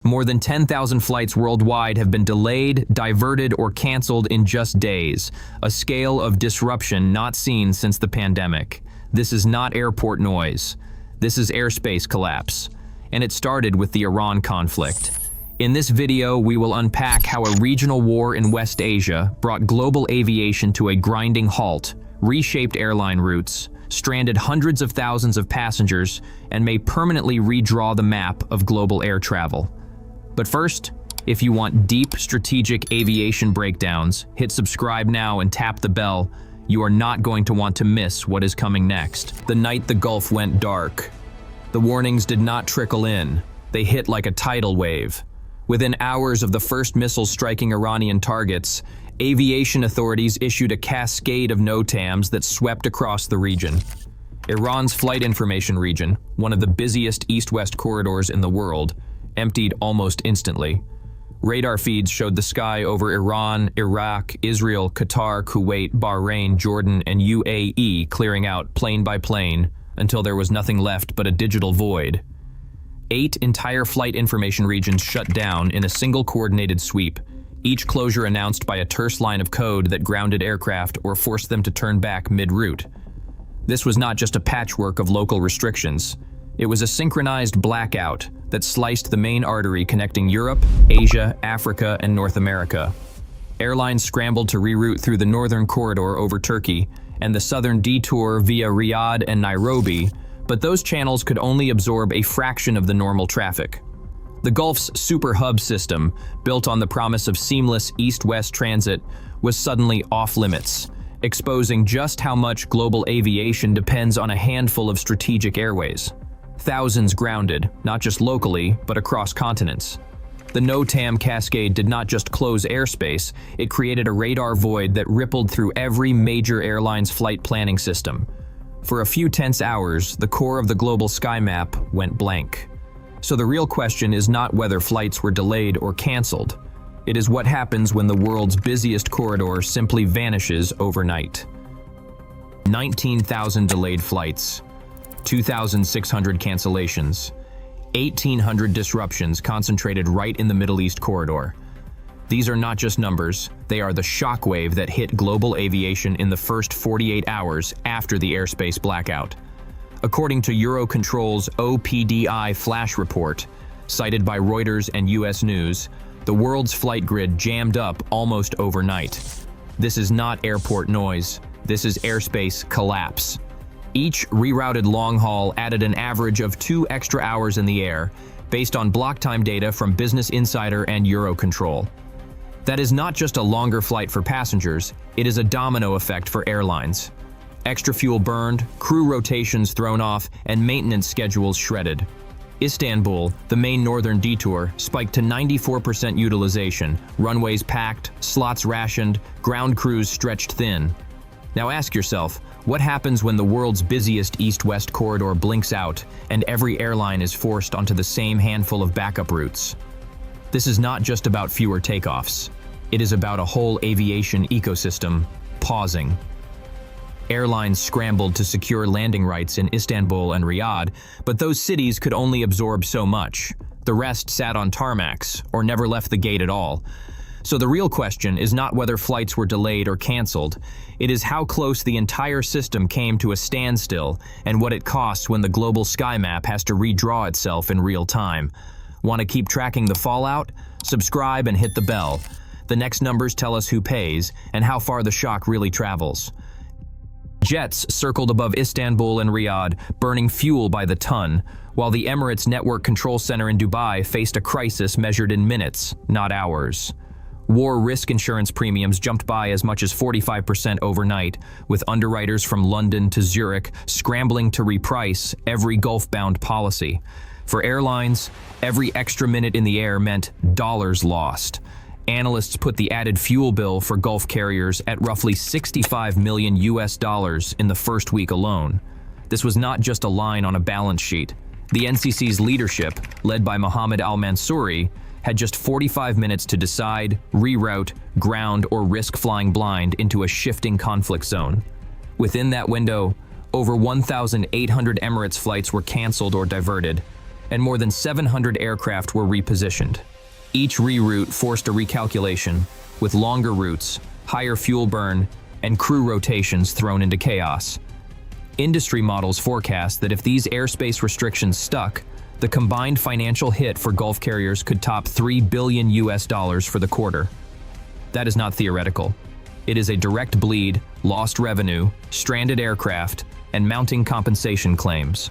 More than 10,000 flights worldwide have been delayed, diverted, or canceled in just days, a scale of disruption not seen since the pandemic. This is not airport noise. This is airspace collapse. And it started with the Iran conflict. In this video, we will unpack how a regional war in West Asia brought global aviation to a grinding halt, reshaped airline routes, stranded hundreds of thousands of passengers, and may permanently redraw the map of global air travel. But first, if you want deep strategic aviation breakdowns, hit subscribe now and tap the bell. You are not going to want to miss what is coming next. The night the Gulf went dark. The warnings did not trickle in. They hit like a tidal wave. Within hours of the first missiles striking Iranian targets, aviation authorities issued a cascade of NOTAMs that swept across the region. Iran's flight information region, one of the busiest east-west corridors in the world, emptied almost instantly. Radar feeds showed the sky over Iran, Iraq, Israel, Qatar, Kuwait, Bahrain, Jordan, and UAE clearing out plane by plane until there was nothing left but a digital void. 8 entire flight information regions shut down in a single coordinated sweep, each closure announced by a terse line of code that grounded aircraft or forced them to turn back mid-route. This was not just a patchwork of local restrictions. It was a synchronized blackout that sliced the main artery connecting Europe, Asia, Africa, and North America. Airlines scrambled to reroute through the northern corridor over Turkey and the southern detour via Riyadh and Nairobi, but those channels could only absorb a fraction of the normal traffic. The Gulf's super hub system, built on the promise of seamless east-west transit, was suddenly off-limits, exposing just how much global aviation depends on a handful of strategic airways. Thousands grounded, not just locally, but across continents. The NOTAM cascade did not just close airspace, it created a radar void that rippled through every major airline's flight planning system. For a few tense hours, the core of the global sky map went blank. So the real question is not whether flights were delayed or canceled. It is what happens when the world's busiest corridor simply vanishes overnight. 19,000 delayed flights, 2,600 cancellations, 1,800 disruptions concentrated right in the Middle East corridor. These are not just numbers, they are the shockwave that hit global aviation in the first 48 hours after the airspace blackout. According to Eurocontrol's OPDI flash report, cited by Reuters and US News, the world's flight grid jammed up almost overnight. This is not airport noise, this is airspace collapse. Each rerouted long haul added an average of 2 extra hours in the air, based on block time data from Business Insider and Eurocontrol. That is not just a longer flight for passengers, it is a domino effect for airlines. Extra fuel burned, crew rotations thrown off, and maintenance schedules shredded. Istanbul, the main northern detour, spiked to 94% utilization, runways packed, slots rationed, ground crews stretched thin. Now ask yourself, what happens when the world's busiest east-west corridor blinks out and every airline is forced onto the same handful of backup routes? This is not just about fewer takeoffs. It is about a whole aviation ecosystem pausing. Airlines scrambled to secure landing rights in Istanbul and Riyadh, but those cities could only absorb so much. The rest sat on tarmacs or never left the gate at all. So the real question is not whether flights were delayed or canceled. It is how close the entire system came to a standstill and what it costs when the global sky map has to redraw itself in real time. Want to keep tracking the fallout? Subscribe and hit the bell. The next numbers tell us who pays and how far the shock really travels. Jets circled above Istanbul and Riyadh, burning fuel by the ton, while the Emirates Network Control Center in Dubai faced a crisis measured in minutes, not hours. War risk insurance premiums jumped by as much as 45% overnight, with underwriters from London to Zurich scrambling to reprice every Gulf-bound policy. For airlines, every extra minute in the air meant dollars lost. Analysts put the added fuel bill for Gulf carriers at roughly $65 million in the first week alone. This was not just a line on a balance sheet. The NCC's leadership, led by Mohammed Al-Mansouri, had just 45 minutes to decide, reroute, ground, or risk flying blind into a shifting conflict zone. Within that window, over 1,800 Emirates flights were canceled or diverted. and more than 700 aircraft were repositioned. Each reroute forced a recalculation, with longer routes, higher fuel burn, and crew rotations thrown into chaos. Industry models forecast that if these airspace restrictions stuck, the combined financial hit for Gulf carriers could top $3 billion for the quarter. That is not theoretical. It is a direct bleed, lost revenue, stranded aircraft, and mounting compensation claims.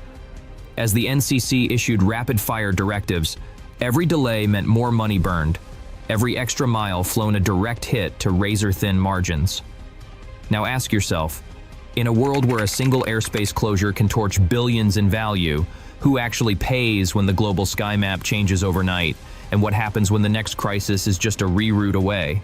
As the NCC issued rapid-fire directives, every delay meant more money burned, every extra mile flown a direct hit to razor-thin margins. Now ask yourself, in a world where a single airspace closure can torch billions in value, who actually pays when the global sky map changes overnight, and what happens when the next crisis is just a reroute away?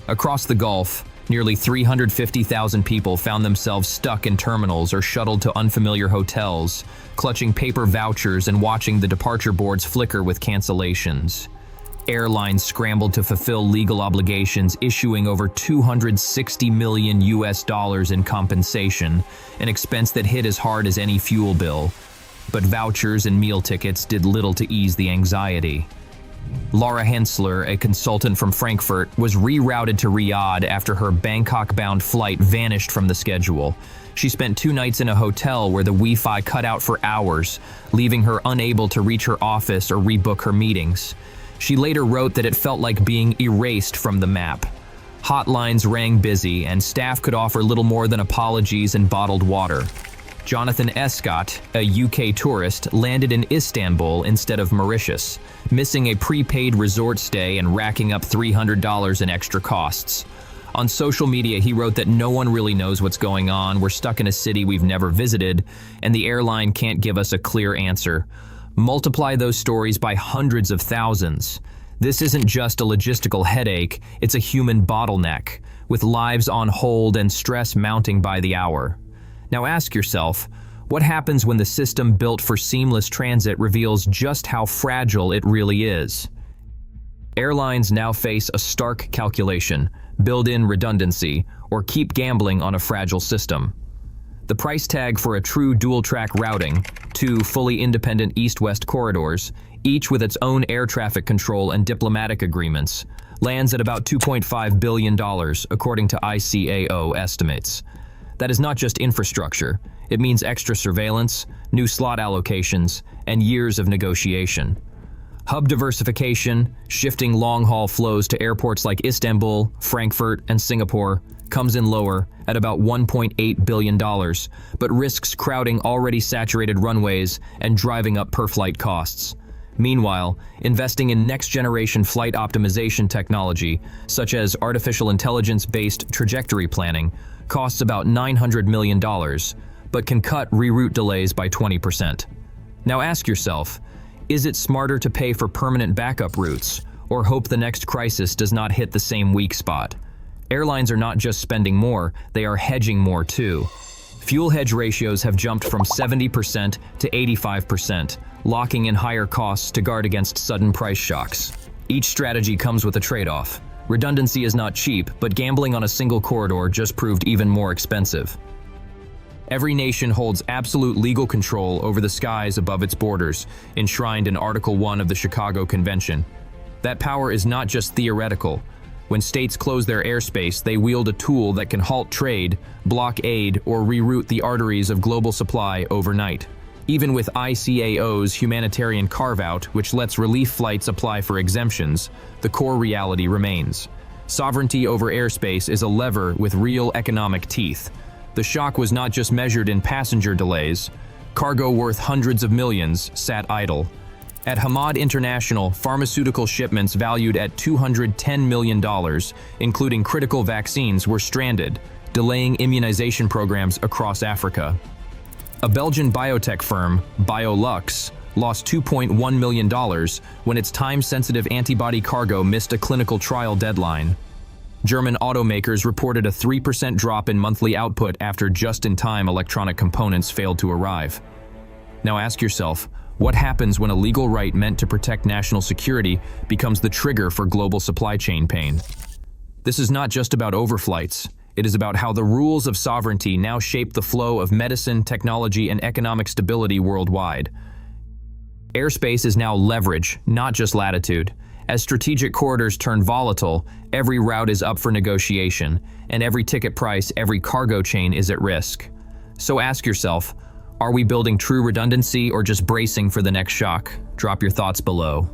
Across the Gulf, nearly 350,000 people found themselves stuck in terminals or shuttled to unfamiliar hotels, clutching paper vouchers and watching the departure boards flicker with cancellations. Airlines scrambled to fulfill legal obligations, issuing over $260 million in compensation, an expense that hit as hard as any fuel bill. But vouchers and meal tickets did little to ease the anxiety. Laura Hensler, a consultant from Frankfurt, was rerouted to Riyadh after her Bangkok-bound flight vanished from the schedule. She spent 2 nights in a hotel where the Wi-Fi cut out for hours, leaving her unable to reach her office or rebook her meetings. She later wrote that it felt like being erased from the map. Hotlines rang busy, and staff could offer little more than apologies and bottled water. Jonathan Escott, a UK tourist, landed in Istanbul instead of Mauritius, missing a prepaid resort stay and racking up $300 in extra costs. On social media, he wrote that no one really knows what's going on, we're stuck in a city we've never visited, and the airline can't give us a clear answer. Multiply those stories by hundreds of thousands. This isn't just a logistical headache, it's a human bottleneck, with lives on hold and stress mounting by the hour. Now ask yourself, what happens when the system built for seamless transit reveals just how fragile it really is? Airlines now face a stark calculation: build in redundancy, or keep gambling on a fragile system. The price tag for a true dual-track routing, 2 fully independent east-west corridors, each with its own air traffic control and diplomatic agreements, lands at about $2.5 billion, according to ICAO estimates. That is not just infrastructure. It means extra surveillance, new slot allocations, and years of negotiation. Hub diversification, shifting long-haul flows to airports like Istanbul, Frankfurt, and Singapore, comes in lower at about $1.8 billion, but risks crowding already saturated runways and driving up per-flight costs. Meanwhile, investing in next-generation flight optimization technology, such as artificial intelligence-based trajectory planning, costs about $900 million, but can cut reroute delays by 20%. Now ask yourself, is it smarter to pay for permanent backup routes, or hope the next crisis does not hit the same weak spot? Airlines are not just spending more, they are hedging more too. Fuel hedge ratios have jumped from 70% to 85%, locking in higher costs to guard against sudden price shocks. Each strategy comes with a trade-off. Redundancy is not cheap, but gambling on a single corridor just proved even more expensive. Every nation holds absolute legal control over the skies above its borders, enshrined in Article 1 of the Chicago Convention. That power is not just theoretical. When states close their airspace, they wield a tool that can halt trade, block aid, or reroute the arteries of global supply overnight. Even with ICAO's humanitarian carve-out, which lets relief flights apply for exemptions, the core reality remains. Sovereignty over airspace is a lever with real economic teeth. The shock was not just measured in passenger delays. Cargo worth hundreds of millions sat idle. At Hamad International, pharmaceutical shipments valued at $210 million, including critical vaccines, were stranded, delaying immunization programs across Africa. A Belgian biotech firm, BioLux, lost $2.1 million when its time-sensitive antibody cargo missed a clinical trial deadline. German automakers reported a 3% drop in monthly output after just-in-time electronic components failed to arrive. Now ask yourself, what happens when a legal right meant to protect national security becomes the trigger for global supply chain pain? This is not just about overflights. It is about how the rules of sovereignty now shape the flow of medicine, technology, and economic stability worldwide. Airspace is now leverage, not just latitude. As strategic corridors turn volatile, every route is up for negotiation, and every ticket price, every cargo chain is at risk. So ask yourself, are we building true redundancy or just bracing for the next shock? Drop your thoughts below.